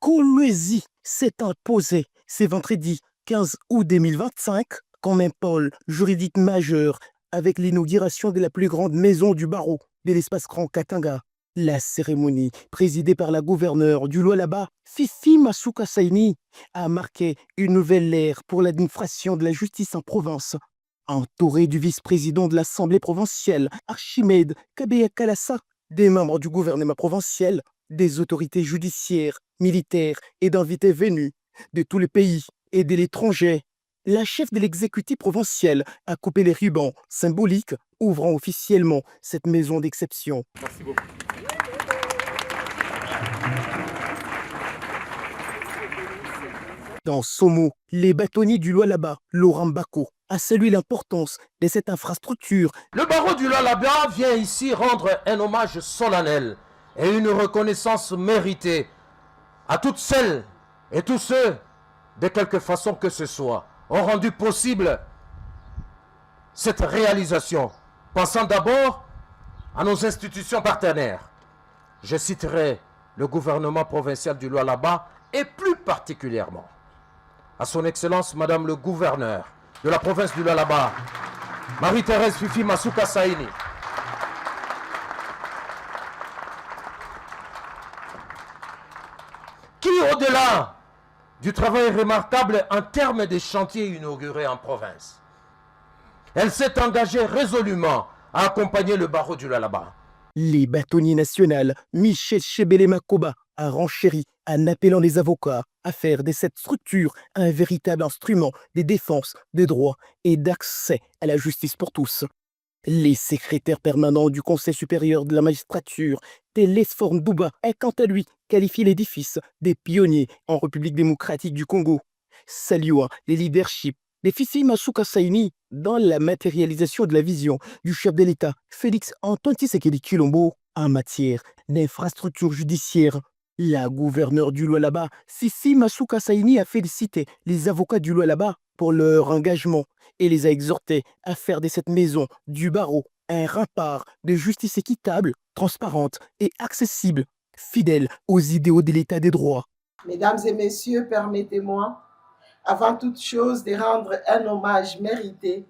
Kolwezi s'est imposé ce vendredi 15 août 2025 comme un pôle juridique majeur avec l'inauguration de la plus grande maison du barreau de l'espace Grand Katanga. La cérémonie, présidée par la gouverneure du Lualaba, Fifi Masuka Saini, a marqué une nouvelle ère pour l'administration de la justice en province. Entouré du vice-président de l'Assemblée provinciale, Archimède Kabeya Kalassa, des membres du gouvernement provincial, des autorités judiciaires, militaires et d'invités venus de tous les pays et de l'étranger, la chef de l'exécutif provincial a coupé les rubans symboliques ouvrant officiellement cette maison d'exception. Merci beaucoup. Dans Somo, les bâtonniers du Lualaba, Laurent Bako, a salué l'importance de cette infrastructure. Le barreau du Lualaba vient ici rendre un hommage solennel et une reconnaissance méritée à toutes celles et tous ceux, de quelque façon que ce soit, ont rendu possible cette réalisation, pensant d'abord à nos institutions partenaires. Je citerai le gouvernement provincial du Lualaba et plus particulièrement à son Excellence Madame le gouverneur de la province du Lualaba, Marie-Thérèse Fifi Masuka Saini, qui, au-delà du travail remarquable en termes des chantiers inaugurés en province, elle s'est engagée résolument à accompagner le barreau du Lualaba. Les bâtonniers nationaux, Michel Chebele Makoba, a renchéri en appelant les avocats à faire de cette structure un véritable instrument de défense des droits et d'accès à la justice pour tous. Les secrétaires permanents du Conseil supérieur de la magistrature, Télésphore Douba, a quant à lui qualifié l'édifice des pionniers en République démocratique du Congo, saluant les leaderships des Fifi Masuka Saini dans la matérialisation de la vision du chef de l'État, Félix Antoine Tshisekedi Tshilombo, en matière d'infrastructure judiciaire. La gouverneure du Lualaba, Fifi Masuka Saini, a félicité les avocats du Lualaba pour leur engagement et les a exhortés à faire de cette maison du barreau un rempart de justice équitable, transparente et accessible, fidèle aux idéaux de l'État des droits. Mesdames et messieurs, permettez-moi, avant toute chose, de rendre un hommage mérité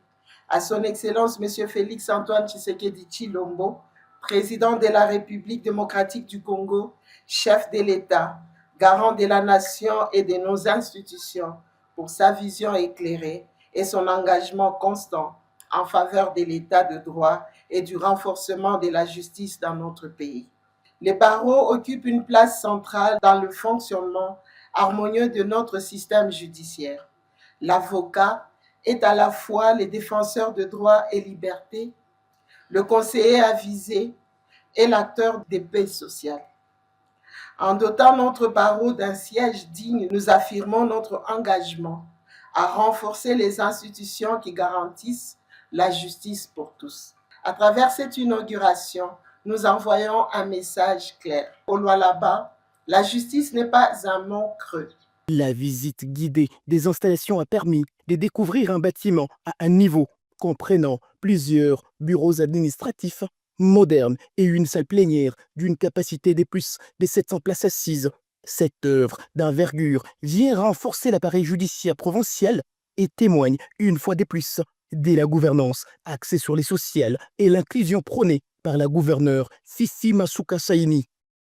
à son Excellence M. Félix Antoine Tshisekedi Tshilombo, président de la République démocratique du Congo, chef de l'État, garant de la nation et de nos institutions, pour sa vision éclairée et son engagement constant en faveur de l'État de droit et du renforcement de la justice dans notre pays. Les barreaux occupent une place centrale dans le fonctionnement harmonieux de notre système judiciaire. L'avocat est à la fois le défenseur de droits et libertés, le conseiller avisé et l'acteur de paix sociale. En dotant notre barreau d'un siège digne, nous affirmons notre engagement à renforcer les institutions qui garantissent la justice pour tous. À travers cette inauguration, nous envoyons un message clair. Au Lualaba, la justice n'est pas un mot creux. La visite guidée des installations a permis de découvrir un bâtiment à un niveau comprenant plusieurs bureaux administratifs modernes et une salle plénière d'une capacité de plus de 700 places assises. Cette œuvre d'envergure vient renforcer l'appareil judiciaire provincial et témoigne une fois de plus de la gouvernance axée sur les sociales et l'inclusion prônée par la gouverneure Fifi Masuka Saini.